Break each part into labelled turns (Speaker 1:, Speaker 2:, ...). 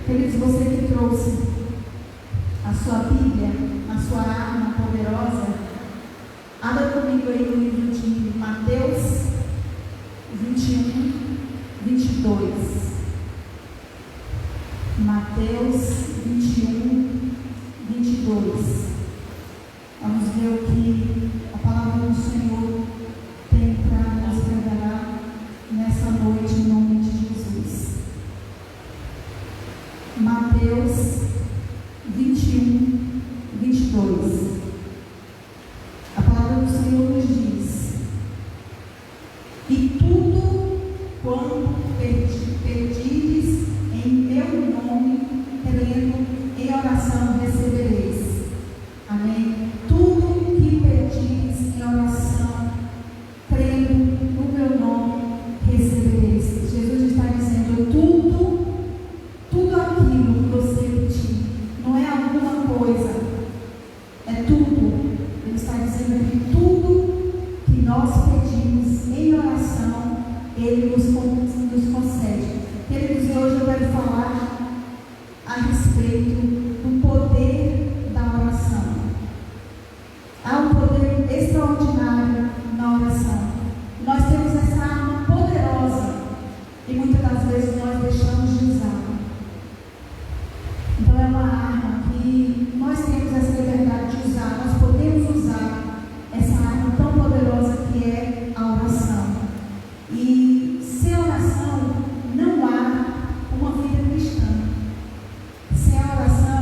Speaker 1: Queridos, você que trouxe a sua Bíblia, a sua arma poderosa, abra comigo aí no livro de Mateus 21, 22. Mateus 21, 22. Vamos ver o que a palavra do Senhor tem para nos revelar nessa noite, em nome de Jesus. Mateus 21, 22. A palavra do Senhor nos diz: e tudo quanto pedires em meu nome, crendo em oração, recebereis. Amém? Tudo que pedires em oração, crendo no meu nome, recebereis. Jesus está dizendo: tudo aquilo que você pedir, não é alguma coisa, é tudo. Ele está dizendo que tudo que nós pedimos em oração, Ele nos concede. Queridos, hoje eu quero falar a respeito do poder da oração. Há um poder extraordinário na oração. Nós temos essa arma poderosa e muitas das vezes nós deixamos de usá-la. Então é uma arma que nós temos essa liberdade de usar. Nós podemos usar essa arma tão poderosa que é a oração. E sem oração não há uma vida cristã. Sem a oração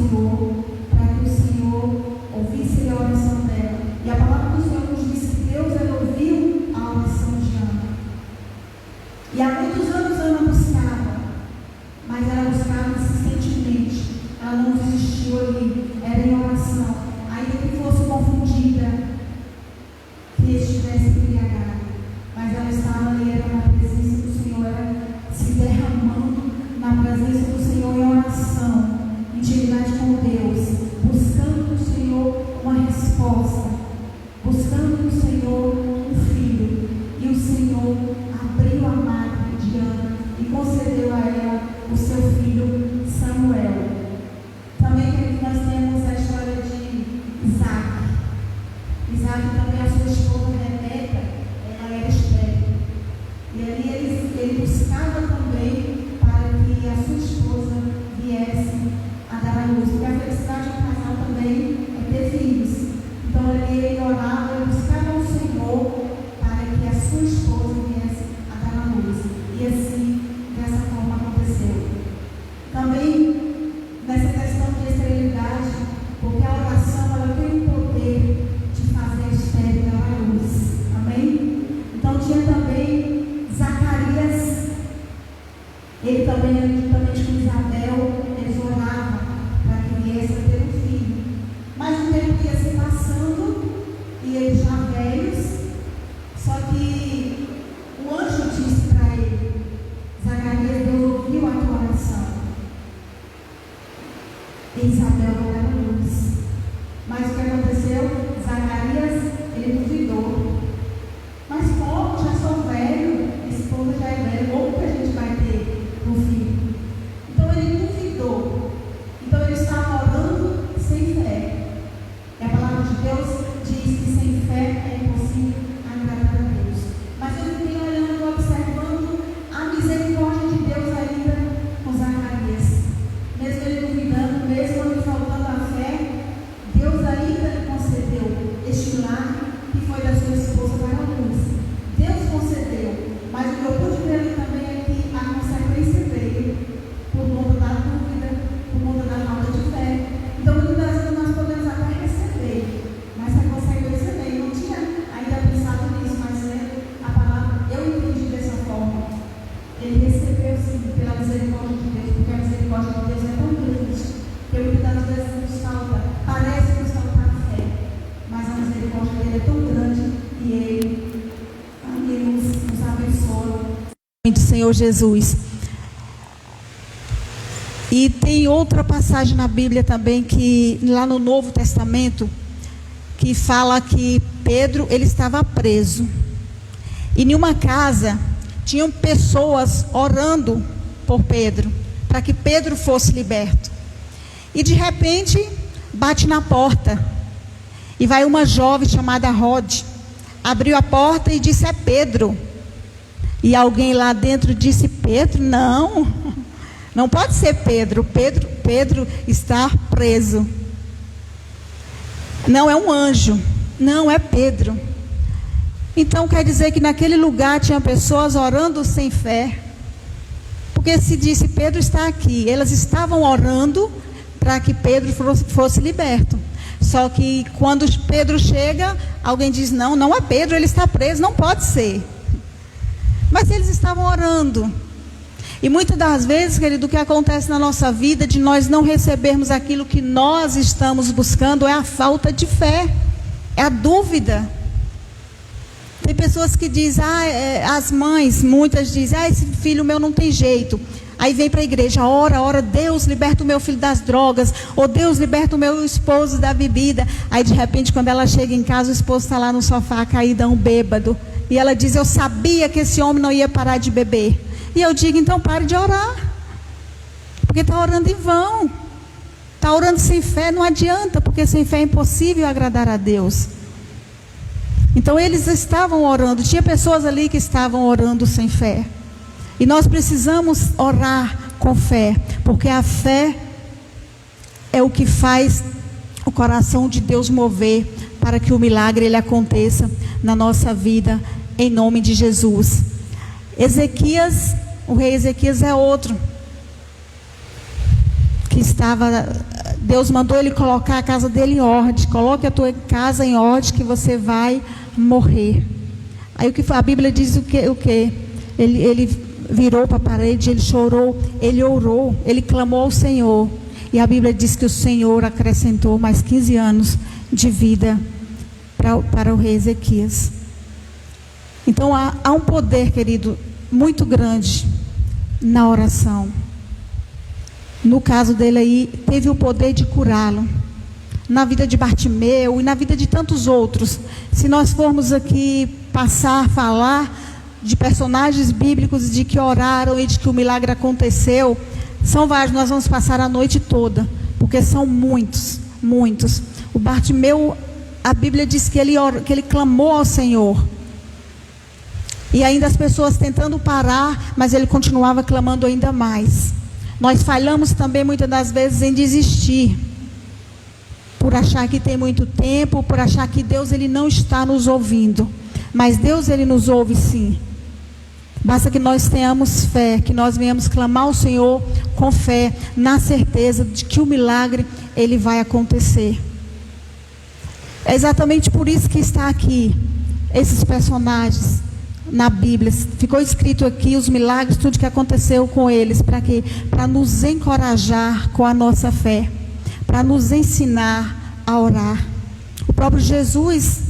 Speaker 1: Senhor, para que o Senhor ouvisse a oração dela. E a palavra do Senhor nos diz que Deus ouviu a oração de Ana. E há muitos anos Ana buscava, mas ela buscava insistentemente. Ela não desistiu ali, era em oração. Ainda que fosse confundida, que estivesse embriagada, mas ela estava ali, era na presença do Senhor, era se derramando na presença do Senhor em oração, intimidade com Deus, buscando no Senhor uma resposta, buscando no Senhor um filho. E o Senhor abriu a madre de Ana e concedeu a ela o seu filho Samuel. Também, querido, nós temos a história de Isaac. Isaac também, a sua esposa Rebeca, ela era estéril. E ali ele buscava também para que a sua esposa viesse a dar a luz. Porque a felicidade do casal também é ter filhos. Então ali ele orava, ele buscava ao Senhor para que a sua esposa viesse a dar a luz. E assim, dessa forma aconteceu. Também nessa questão de esterilidade, porque a oração ela tem o poder de fazer a estéril dar a luz. Amém? Então tinha também Zacarias, ele também com Isabel, eles oravam para que viesse a ter um filho. Mas o tempo ia se passando e eles já velhos, só que o anjo disse para ele: Zacarias, Deus ouviu a tua oração. E Isabel vai dar a luz. Mas o que aconteceu? Zacarias, ele duvidou. Mas como? Já sou velho, esse povo já é velho, como que a gente vai ter um filho? Então ele duvidou. Então ele estava orando sem fé. E a palavra de Deus diz que sem fé é impossível agradar a Deus. Mas eu fiquei olhando, observando a misericórdia de Deus ainda com Zacarias. Mesmo ele duvidando, mesmo ele faltando a fé, Deus ainda lhe concedeu este milagre que foi da sua esposa para a luz. Deus concedeu, mas o que eu pude ver ali também é que a consequência veio por conta da dúvida, por conta da falta de fé. Então, muitas vezes nós podemos até receber, mas a consequência veio. Não tinha ainda pensado nisso, mas a palavra eu entendi dessa forma. Ele recebeu sim pela misericórdia de Deus, porque a misericórdia de Deus é tão grande que muitas vezes nos falta, parece que nos falta a fé, mas a misericórdia dele é tão grande e ele nos abençoa. Em nome do Senhor Jesus. E tem outra passagem na Bíblia também, que lá no Novo Testamento, que fala que Pedro, ele estava preso. E em uma casa, tinham pessoas orando por Pedro, para que Pedro fosse liberto. E de repente, bate na porta. E vai uma jovem chamada Rod, abriu a porta e disse: é Pedro. E alguém lá dentro disse: Pedro? Não pode ser Pedro. Pedro está preso. Não é um anjo, não é Pedro. Então quer dizer que naquele lugar tinha pessoas orando sem fé. Porque se disse Pedro está aqui, elas estavam orando para que Pedro fosse liberto. Só que quando Pedro chega, alguém diz: não é Pedro, ele está preso, não pode ser. Mas eles estavam orando. E muitas das vezes, querido, o que acontece na nossa vida, de nós não recebermos aquilo que nós estamos buscando, é a falta de fé, é a dúvida. Tem pessoas que dizem, as mães, muitas dizem, esse filho meu não tem jeito. Aí vem para a igreja, ora, Deus liberta o meu filho das drogas, ou Deus liberta o meu esposo da bebida. Aí de repente, quando ela chega em casa, o esposo está lá no sofá, caído, um bêbado. E ela diz: eu sabia que esse homem não ia parar de beber. E eu digo: então pare de orar, porque está orando em vão, está orando sem fé, não adianta, porque sem fé é impossível agradar a Deus. Então eles estavam orando, tinha pessoas ali que estavam orando sem fé. E nós precisamos orar com fé, porque a fé é o que faz o coração de Deus mover para que o milagre ele aconteça na nossa vida, em nome de Jesus. Ezequias, o rei Ezequias é outro que estava Deus mandou ele colocar a casa dele em ordem. Coloque a tua casa em ordem que você vai morrer. Aí o que a Bíblia diz o que? Ele virou para a parede, ele chorou, ele orou, ele clamou ao Senhor. E a Bíblia diz que o Senhor acrescentou mais 15 anos de vida para o rei Ezequias. Então há um poder, querido, muito grande na oração. No caso dele aí, teve o poder de curá-lo. Na vida de Bartimeu e na vida de tantos outros. Se nós formos aqui falar de personagens bíblicos de que oraram e de que o milagre aconteceu, são vários, nós vamos passar a noite toda, porque são muitos, muitos. O Bartimeu, a Bíblia diz que ele clamou ao Senhor. E ainda as pessoas tentando parar, mas ele continuava clamando ainda mais. Nós falhamos também muitas das vezes em desistir, por achar que tem muito tempo, por achar que Deus ele não está nos ouvindo. Mas Deus ele nos ouve sim. Basta que nós tenhamos fé, que nós venhamos clamar ao Senhor com fé, na certeza de que o milagre ele vai acontecer. É exatamente por isso que está aqui esses personagens na Bíblia. Ficou escrito aqui os milagres, tudo que aconteceu com eles, para quê? Para nos encorajar com a nossa fé, para nos ensinar a orar. O próprio Jesus,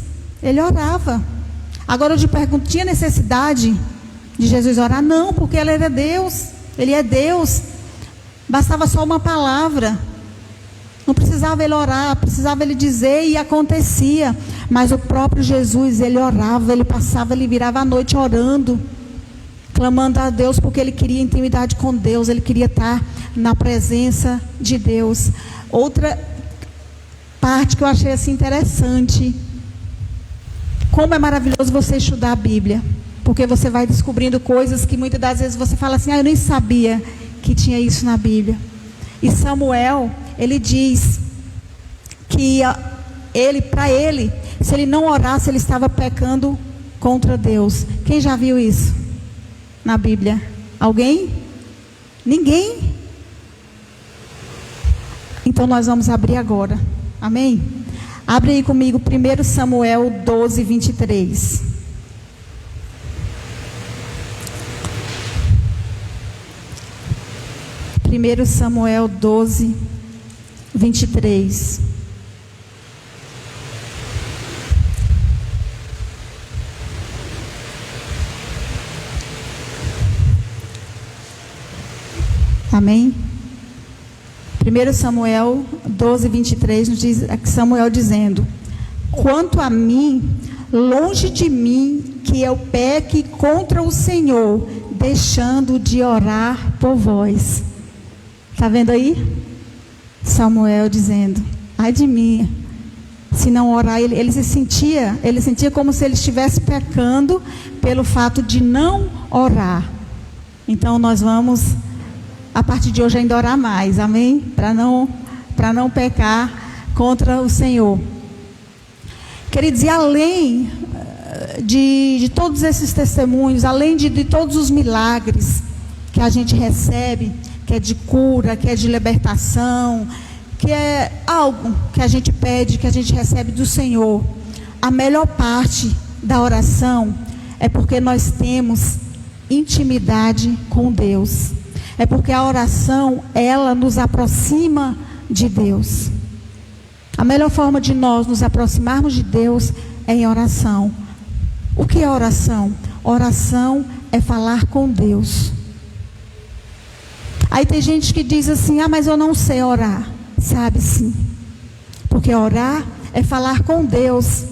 Speaker 1: ele orava. Agora eu te pergunto, tinha necessidade de Jesus orar? Não, porque ele era Deus, ele é Deus. Bastava só uma palavra. Não precisava ele orar, precisava ele dizer e acontecia. Mas o próprio Jesus, ele orava, ele passava, ele virava a noite orando, clamando a Deus, porque ele queria intimidade com Deus, ele queria estar na presença de Deus. Outra parte que eu achei assim interessante, como é maravilhoso você estudar a Bíblia, porque você vai descobrindo coisas que muitas das vezes você fala assim, eu nem sabia que tinha isso na Bíblia. E Samuel, ele diz que para ele, se ele não orasse, ele estava pecando contra Deus. Quem já viu isso na Bíblia? Alguém? Ninguém? Então nós vamos abrir agora. Amém? Abre aí comigo 1 Samuel 12, 23. Primeiro Samuel 12, 23. Amém? 1 Samuel 12, 23, nos diz Samuel dizendo: quanto a mim, longe de mim que eu peque contra o Senhor, deixando de orar por vós. Está vendo aí? Samuel dizendo: ai de mim, se não orar. Ele sentia como se ele estivesse pecando pelo fato de não orar. Então nós vamos, a partir de hoje, ainda orar mais, amém? Para não pecar contra o Senhor. Queridos, e além de todos esses testemunhos, além de todos os milagres que a gente recebe, que é de cura, que é de libertação, que é algo que a gente pede, que a gente recebe do Senhor, a melhor parte da oração é porque nós temos intimidade com Deus. É porque a oração, ela nos aproxima de Deus. A melhor forma de nós nos aproximarmos de Deus é em oração. O que é oração? Oração é falar com Deus. Aí tem gente que diz assim, mas eu não sei orar. Sabe sim. Porque orar é falar com Deus.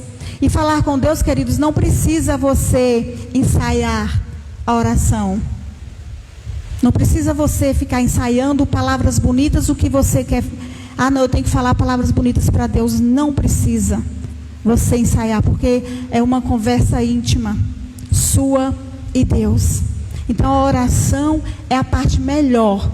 Speaker 1: E falar com Deus, queridos, não precisa você ensaiar a oração. Não precisa você ficar ensaiando palavras bonitas, o que você quer. Não, eu tenho que falar palavras bonitas para Deus. Não precisa você ensaiar, porque é uma conversa íntima, sua e Deus. Então a oração é a parte melhor.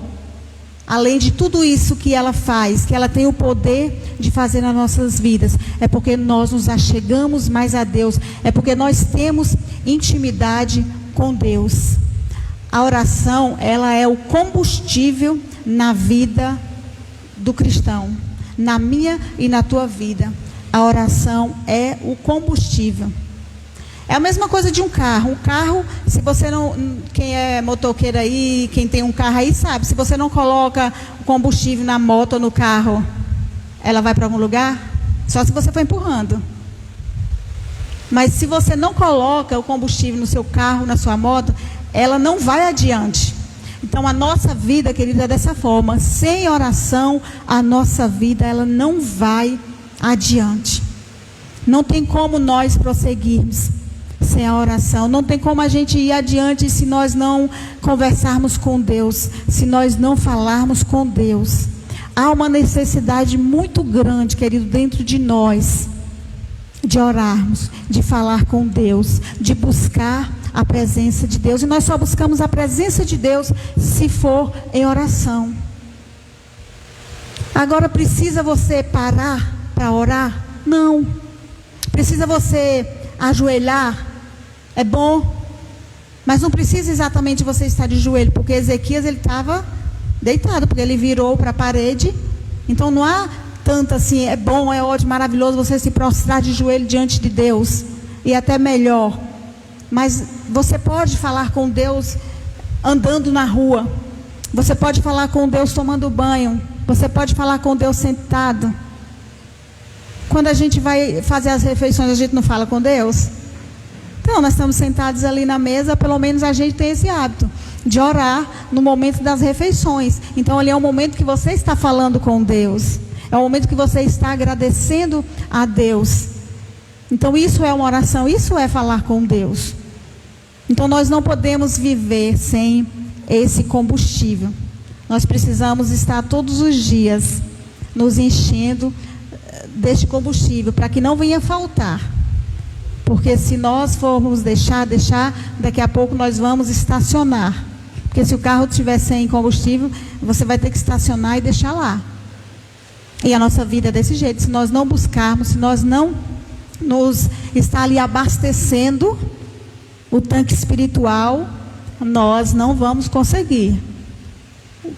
Speaker 1: Além de tudo isso que ela faz, que ela tem o poder de fazer nas nossas vidas, é porque nós nos achegamos mais a Deus, é porque nós temos intimidade com Deus. A oração, ela é o combustível na vida do cristão. na minha e na tua vida. A oração é o combustível. É a mesma coisa de um carro. Um carro, se você não... Quem é motoqueiro aí, quem tem um carro aí sabe. Se você não coloca o combustível na moto ou no carro, ela vai para algum lugar? Só se você for empurrando. Mas se você não coloca o combustível no seu carro, na sua moto, ela não vai adiante. Então a nossa vida, querida, é dessa forma. Sem oração, a nossa vida ela não vai adiante. Não tem como nós prosseguirmos sem a oração. Não tem como a gente ir adiante se nós não conversarmos com Deus, se nós não falarmos com Deus. Há uma necessidade muito grande, querido, dentro de nós, de orarmos, de falar com Deus, de buscar a presença de Deus. E nós só buscamos a presença de Deus se for em oração. Agora, precisa você parar para orar? Não. Precisa você ajoelhar? É bom, mas não precisa exatamente você estar de joelho, porque Ezequias ele estava deitado, porque ele virou para a parede. Então não há tanto assim, é bom, é ótimo, maravilhoso você se prostrar de joelho diante de Deus, e até melhor. Mas você pode falar com Deus andando na rua, você pode falar com Deus tomando banho, você pode falar com Deus sentado. Quando a gente vai fazer as refeições, a gente não fala com Deus? Então, nós estamos sentados ali na mesa, pelo menos a gente tem esse hábito de orar no momento das refeições. Então, ali é o momento que você está falando com Deus. É o momento que você está agradecendo a Deus. Então, isso é uma oração, isso é falar com Deus. Então, nós não podemos viver sem esse combustível. Nós precisamos estar todos os dias nos enchendo deste combustível, para que não venha faltar. Porque se nós formos deixar, daqui a pouco nós vamos estacionar. Porque se o carro estiver sem combustível, você vai ter que estacionar e deixar lá. E a nossa vida é desse jeito. Se nós não buscarmos, se nós não nos estar ali abastecendo o tanque espiritual, nós não vamos conseguir.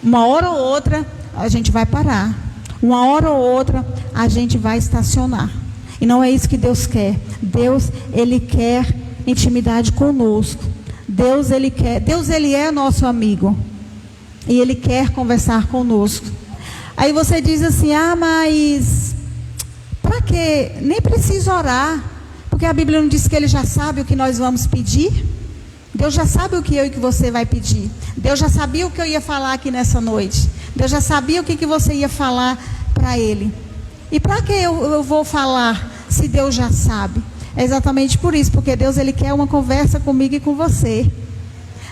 Speaker 1: Uma hora ou outra a gente vai parar. Uma hora ou outra a gente vai estacionar. E não é isso que Deus quer. Deus, Ele quer intimidade conosco. Deus, Ele é nosso amigo. E Ele quer conversar conosco. Aí você diz assim, mas para quê? Nem precisa orar. Porque a Bíblia não diz que Ele já sabe o que nós vamos pedir? Deus já sabe o que eu e que você vai pedir. Deus já sabia o que eu ia falar aqui nessa noite. Deus já sabia o que você ia falar para Ele. E para que eu vou falar se Deus já sabe? É exatamente por isso, porque Deus Ele quer uma conversa comigo e com você.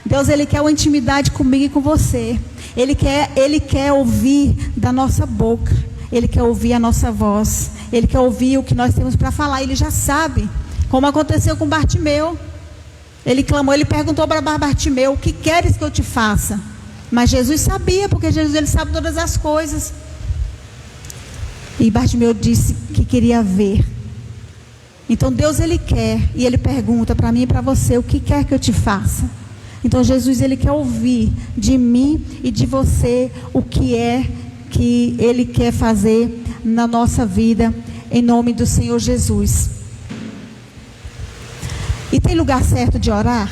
Speaker 1: Deus Ele quer uma intimidade comigo e com você. Ele quer ouvir da nossa boca. Ele quer ouvir a nossa voz. Ele quer ouvir o que nós temos para falar. Ele já sabe, como aconteceu com Bartimeu. Ele clamou, ele perguntou para Bartimeu, o que queres que eu te faça? Mas Jesus sabia, porque Jesus Ele sabe todas as coisas. E Bartimeu disse que queria ver. Então Deus Ele quer, e Ele pergunta para mim e para você, o que quer que eu te faça? Então Jesus Ele quer ouvir de mim e de você o que é que Ele quer fazer na nossa vida, em nome do Senhor Jesus. E tem lugar certo de orar?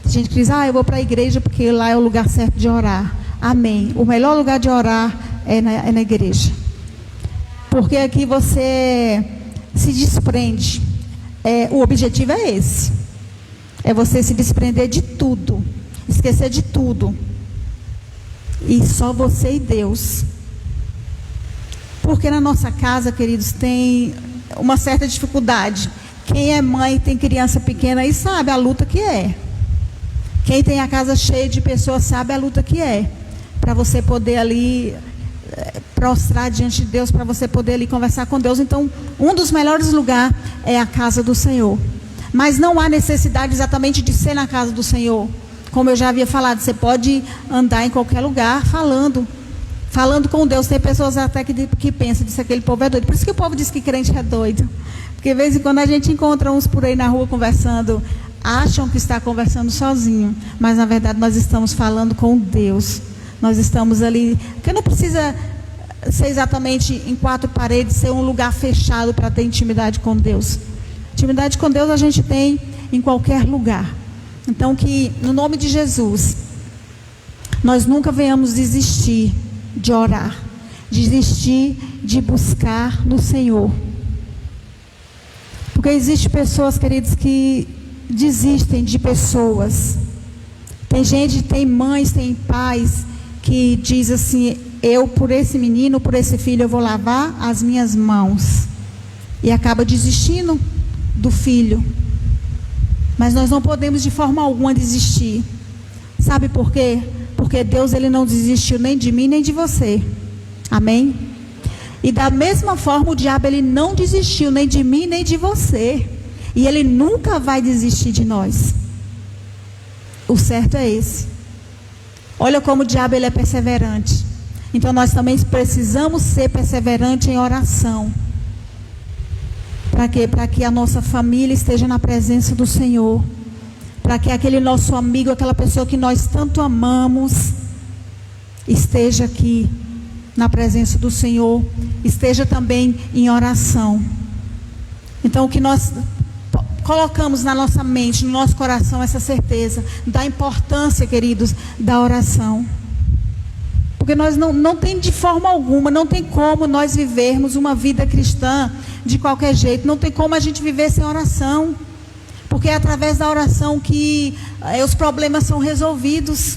Speaker 1: A gente diz, eu vou para a igreja porque lá é o lugar certo de orar. Amém. O melhor lugar de orar é na igreja. Porque aqui você se desprende. O objetivo é esse. É você se desprender de tudo. Esquecer de tudo. E só você e Deus. Porque na nossa casa, queridos, tem uma certa dificuldade. Quem é mãe e tem criança pequena aí sabe a luta que é. Quem tem a casa cheia de pessoas sabe a luta que é. Para você poder ali prostrar diante de Deus, para você poder ali conversar com Deus. Então, um dos melhores lugares é a casa do Senhor. Mas não há necessidade exatamente de ser na casa do Senhor. Como eu já havia falado, você pode andar em qualquer lugar falando com Deus. Tem pessoas até que pensam que aquele povo é doido. Por isso que o povo diz que crente é doido. Porque de vez em quando a gente encontra uns por aí na rua conversando, acham que está conversando sozinho, mas na verdade nós estamos falando com Deus. Nós estamos ali, porque não precisa ser exatamente em 4 paredes, ser um lugar fechado para ter intimidade com Deus. Intimidade com Deus a gente tem em qualquer lugar. Então, que no nome de Jesus, nós nunca venhamos desistir de orar, desistir de buscar no Senhor. Porque existem pessoas, queridos, que desistem de pessoas. Tem gente, tem mães, tem pais que diz assim: eu por esse menino, por esse filho, eu vou lavar as minhas mãos. E acaba desistindo do filho. Mas nós não podemos de forma alguma desistir. Sabe por quê? Porque Deus, Ele não desistiu nem de mim, nem de você. Amém? E da mesma forma o diabo, ele não desistiu nem de mim, nem de você. E ele nunca vai desistir de nós. O certo é esse. Olha como o diabo, ele é perseverante. Então nós também precisamos ser perseverantes em oração. Para quê? Para que a nossa família esteja na presença do Senhor. Para que aquele nosso amigo, aquela pessoa que nós tanto amamos, esteja aqui na presença do Senhor, esteja também em oração. Então, o que nós colocamos na nossa mente, no nosso coração, essa certeza da importância, queridos, da oração. Porque nós não tem de forma alguma, não tem como nós vivermos uma vida cristã de qualquer jeito, não tem como a gente viver sem oração. Porque é através da oração que os problemas são resolvidos.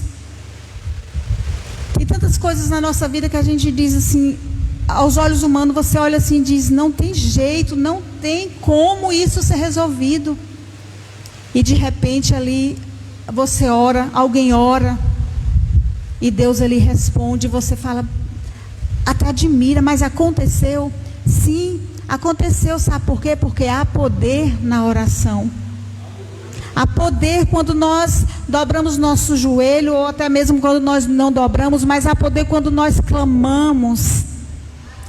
Speaker 1: Tem tantas coisas na nossa vida que a gente diz assim, aos olhos humanos, você olha assim e diz: não tem jeito, não tem como isso ser resolvido. E de repente ali você ora, alguém ora, e Deus, Ele responde, e você fala, até admira, mas aconteceu? Sim, aconteceu. Sabe por quê? Porque há poder na oração. Há poder quando nós dobramos nosso joelho, ou até mesmo quando nós não dobramos, mas há poder quando nós clamamos,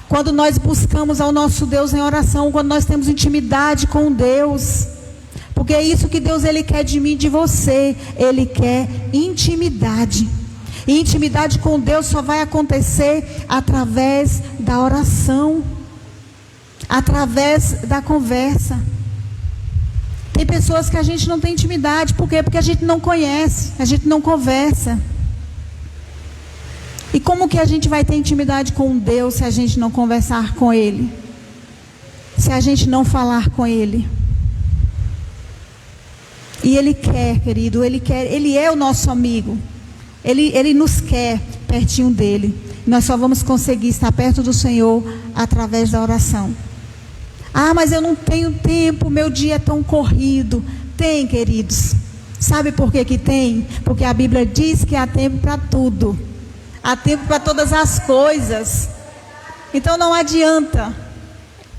Speaker 1: quando nós buscamos ao nosso Deus em oração, quando nós temos intimidade com Deus. Porque é isso que Deus, Ele quer de mim e de você. Ele quer intimidade. E intimidade com Deus só vai acontecer através da oração, através da conversa. Tem pessoas que a gente não tem intimidade. Por quê? Porque a gente não conhece, a gente não conversa. E como que a gente vai ter intimidade com Deus se a gente não conversar com Ele? Se a gente não falar com Ele? E Ele quer, querido, Ele quer, Ele é o nosso amigo. Ele nos quer pertinho dEle. Nós só vamos conseguir estar perto do Senhor através da oração. Ah, mas eu não tenho tempo, meu dia é tão corrido. Tem, queridos. Sabe por que que tem? Porque a Bíblia diz que há tempo para tudo. Há tempo para todas as coisas. Então não adianta.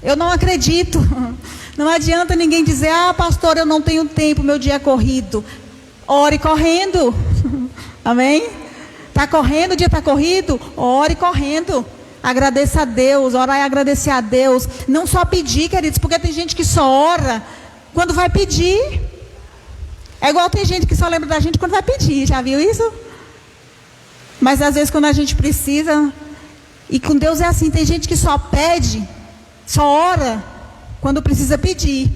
Speaker 1: Eu não acredito. Não adianta ninguém dizer: ah, pastor, eu não tenho tempo, meu dia é corrido. Ore correndo. Amém? Está correndo, o dia está corrido? Ore correndo. Agradeça a Deus, orar e agradecer a Deus. Não só pedir, queridos, porque tem gente que só ora quando vai pedir. É igual tem gente que só lembra da gente quando vai pedir, já viu isso? Mas às vezes quando a gente precisa, e com Deus é assim, tem gente que só pede, só ora quando precisa pedir.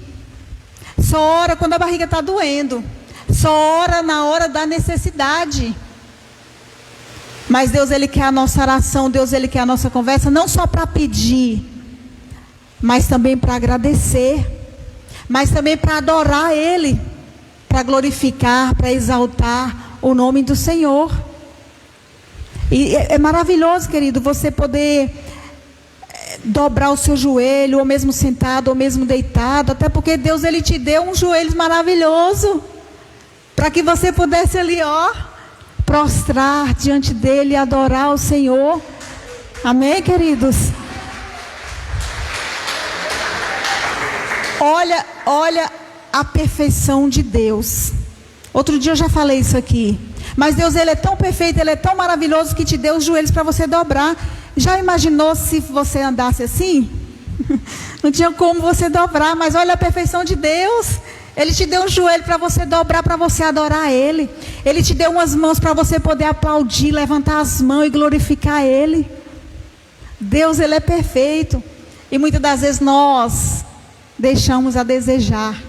Speaker 1: Só ora quando a barriga está doendo. Só ora na hora da necessidade. Mas Deus, Ele quer a nossa oração, Deus, Ele quer a nossa conversa, não só para pedir, mas também para agradecer, mas também para adorar Ele, para glorificar, para exaltar o nome do Senhor. E é maravilhoso, querido, você poder dobrar o seu joelho, ou mesmo sentado, ou mesmo deitado, até porque Deus, Ele te deu um joelho maravilhoso, para que você pudesse ali, prostrar diante dEle e adorar o Senhor. Amém, queridos? Olha a perfeição de Deus. Outro dia eu já falei isso aqui. Mas Deus, Ele é tão perfeito, Ele é tão maravilhoso que te deu os joelhos para você dobrar. Já imaginou se você andasse assim? Não tinha como você dobrar, mas olha a perfeição de Deus. Ele te deu um joelho para você dobrar, para você adorar Ele. Ele te deu umas mãos para você poder aplaudir, levantar as mãos e glorificar Ele. Deus, Ele é perfeito. E muitas das vezes nós deixamos a desejar.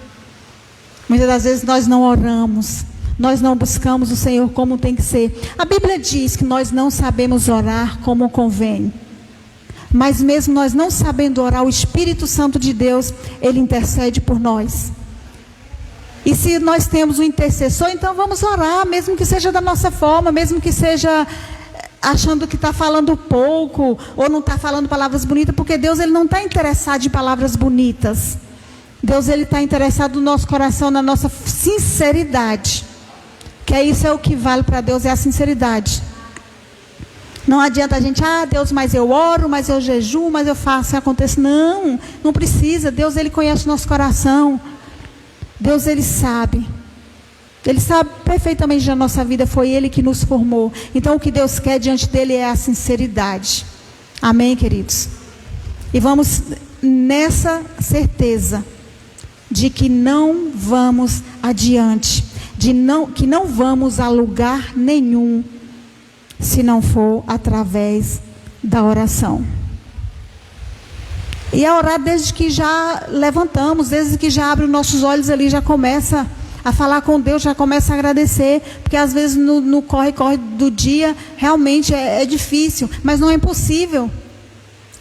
Speaker 1: Muitas das vezes nós não oramos. Nós não buscamos o Senhor como tem que ser. A Bíblia diz que nós não sabemos orar como convém. Mas mesmo nós não sabendo orar, o Espírito Santo de Deus, Ele intercede por nós. E se nós temos um intercessor, então vamos orar, mesmo que seja da nossa forma, mesmo que seja achando que está falando pouco, ou não está falando palavras bonitas, porque Deus, Ele não está interessado em palavras bonitas. Deus, Ele está interessado no nosso coração, na nossa sinceridade. Que isso é o que vale para Deus, é a sinceridade. Não adianta a gente, Deus, mas eu oro, mas eu jejuo, mas eu faço, acontece. Não, não precisa. Deus, Ele conhece o nosso coração. Deus, Ele sabe. Ele sabe perfeitamente da nossa vida, foi Ele que nos formou. Então o que Deus quer diante dEle é a sinceridade. Amém, queridos? E vamos nessa certeza de que não vamos adiante, que não vamos a lugar nenhum, se não for através da oração. E a orar desde que já levantamos, desde que já abre os nossos olhos ali, já começa a falar com Deus, já começa a agradecer, porque às vezes no corre-corre do dia, realmente é difícil, mas não é impossível.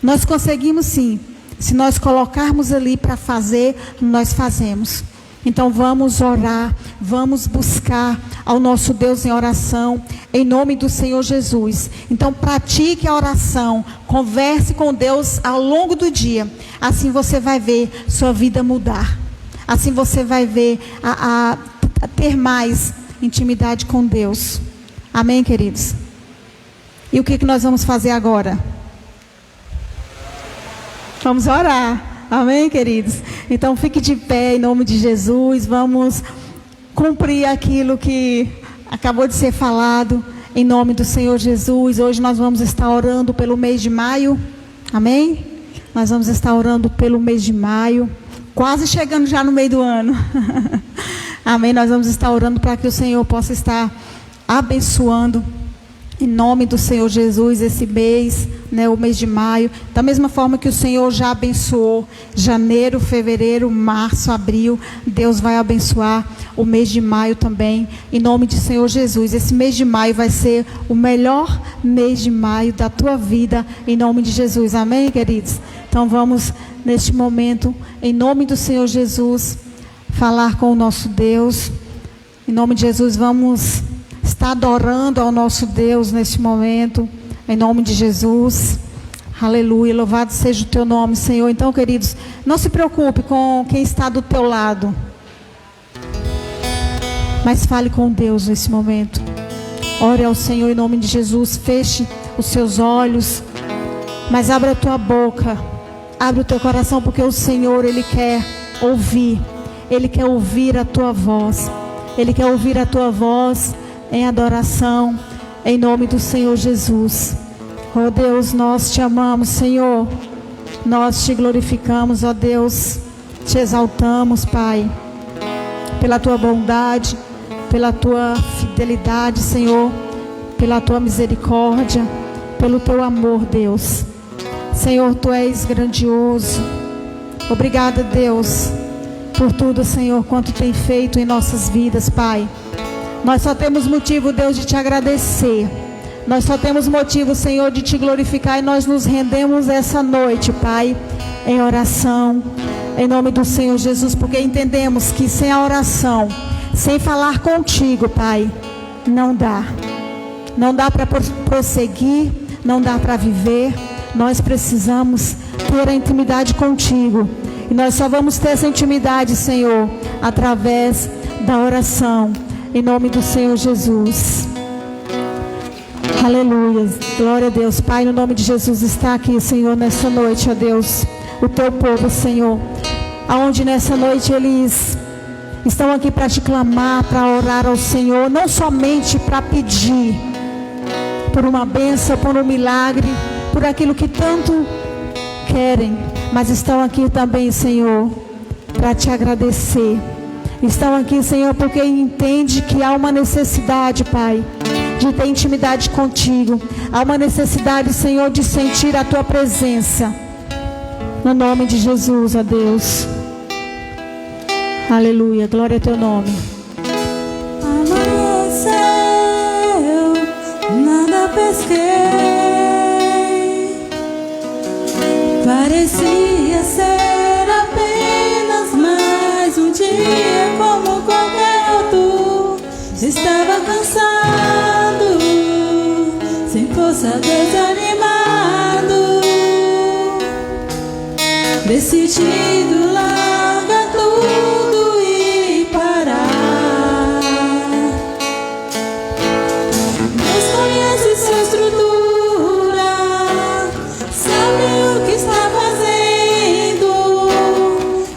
Speaker 1: Nós conseguimos sim, se nós colocarmos ali para fazer, nós fazemos. Então vamos orar, vamos buscar ao nosso Deus em oração, em nome do Senhor Jesus. Então pratique a oração, converse com Deus ao longo do dia, assim você vai ver sua vida mudar. Assim você vai ver a ter mais intimidade com Deus. Amém, queridos? E o que nós vamos fazer agora? Vamos orar. Amém, queridos? Então fique de pé em nome de Jesus. Vamos cumprir aquilo que acabou de ser falado em nome do Senhor Jesus. Hoje nós vamos estar orando pelo mês de maio. Amém? Nós vamos estar orando pelo mês de maio. Quase chegando já no meio do ano. Amém? Nós vamos estar orando para que o Senhor possa estar abençoando em nome do Senhor Jesus esse mês, né, o mês de maio. Da mesma forma que o Senhor já abençoou janeiro, fevereiro, março, abril, Deus vai abençoar o mês de maio também, em nome do Senhor Jesus. Esse mês de maio vai ser o melhor mês de maio da tua vida, em nome de Jesus. Amém, queridos? Então vamos neste momento, em nome do Senhor Jesus, falar com o nosso Deus. Em nome de Jesus, vamos estar adorando ao nosso Deus neste momento, em nome de Jesus. Aleluia, louvado seja o teu nome, Senhor. Então, queridos, não se preocupe com quem está do teu lado, mas fale com Deus nesse momento. Ore ao Senhor em nome de Jesus. Feche os seus olhos, mas abra a tua boca, abre o teu coração, porque o Senhor, Ele quer ouvir. Ele quer ouvir a tua voz. Ele quer ouvir a tua voz em adoração, em nome do Senhor Jesus. Ó Deus, nós te amamos, Senhor. Nós te glorificamos, ó Deus. Te exaltamos, Pai, pela tua bondade, pela tua fidelidade, Senhor, pela tua misericórdia, pelo teu amor, Deus. Senhor, tu és grandioso. Obrigada, Deus, por tudo, Senhor, quanto tem feito em nossas vidas, Pai. Nós só temos motivo, Deus, de te agradecer. Nós só temos motivo, Senhor, de te glorificar. E nós nos rendemos essa noite, Pai, em oração, em nome do Senhor Jesus. Porque entendemos que sem a oração, sem falar contigo, Pai, não dá. Não dá para prosseguir, não dá para viver. Nós precisamos ter a intimidade contigo. E nós só vamos ter essa intimidade, Senhor, através da oração. Em nome do Senhor Jesus. Aleluia. Glória a Deus. Pai, no nome de Jesus, está aqui, Senhor, nessa noite, ó Deus, o teu povo, Senhor, aonde nessa noite eles estão aqui para te clamar, para orar ao Senhor, não somente para pedir por uma bênção, por um milagre, por aquilo que tanto querem, mas estão aqui também, Senhor, para te agradecer. Estão aqui, Senhor, porque entende que há uma necessidade, Pai, de ter intimidade contigo. Há uma necessidade, Senhor, de sentir a tua presença. No nome de Jesus, ó Deus. Aleluia, glória ao teu nome.
Speaker 2: Amanheceu, nada pesquei. Parecia ser apenas mais um dia como qualquer outro. Estava cansado, sem força, desanimado, decidido largar tudo e parar. Deus conhece sua estrutura, sabe o que está fazendo.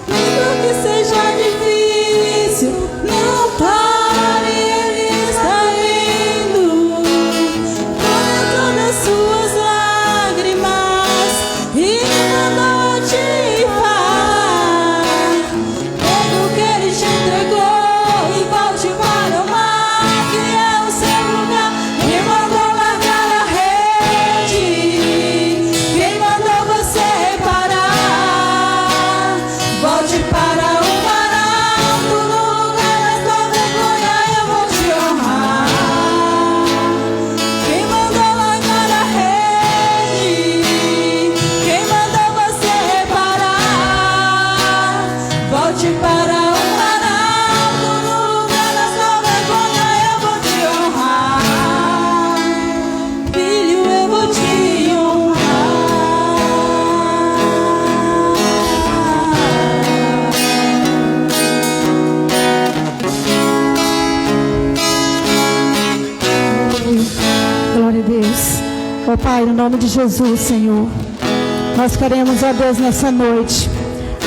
Speaker 2: Mesmo que seja difícil, não pare, Ele está vendo. Colhe todas as suas lágrimas e mandou te falar. Pega o que Ele te entregou e volte para o mar, que é o seu lugar. Quem mandou largar a rede? Quem mandou você parar? Volte para o mar alto, no lugar da tua vergonha eu vou te honrar. Quem mandou largar a rede? Quem mandou você parar? Volte para o mar alto, no lugar da tua vergonha eu vou te honrar. Filho, eu vou te honrar.
Speaker 1: Glória a Deus. Ó Pai, no nome de Jesus, Senhor, nós queremos, ó Deus, nessa noite,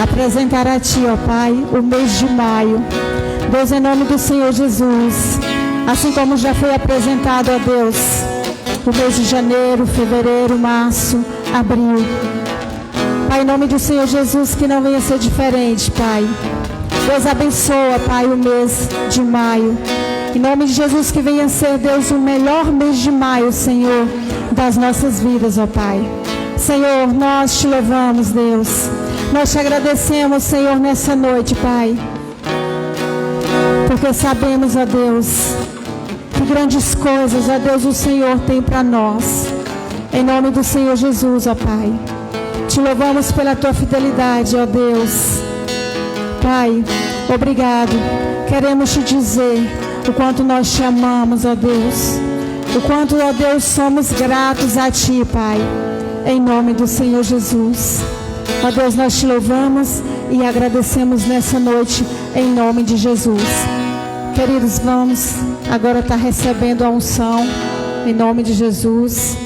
Speaker 1: apresentar a Ti, ó Pai, o mês de maio. Deus, em nome do Senhor Jesus, assim como já foi apresentado, ó Deus, o mês de janeiro, fevereiro, março, abril. Pai, em nome do Senhor Jesus, que não venha ser diferente, Pai. Deus abençoa, Pai, o mês de maio. Em nome de Jesus, que venha ser, Deus, o melhor mês de maio, Senhor, das nossas vidas, ó Pai. Senhor, nós te louvamos, Deus. Nós te agradecemos, Senhor, nessa noite, Pai. Porque sabemos, ó Deus, que grandes coisas, ó Deus, o Senhor tem para nós. Em nome do Senhor Jesus, ó Pai. Te louvamos pela tua fidelidade, ó Deus. Pai, obrigado. Queremos te dizer o quanto nós te amamos, ó Deus. O quanto, ó Deus, somos gratos a Ti, Pai. Em nome do Senhor Jesus. Ó Deus, nós te louvamos e agradecemos nessa noite, em nome de Jesus. Queridos, vamos agora estar recebendo a unção, em nome de Jesus.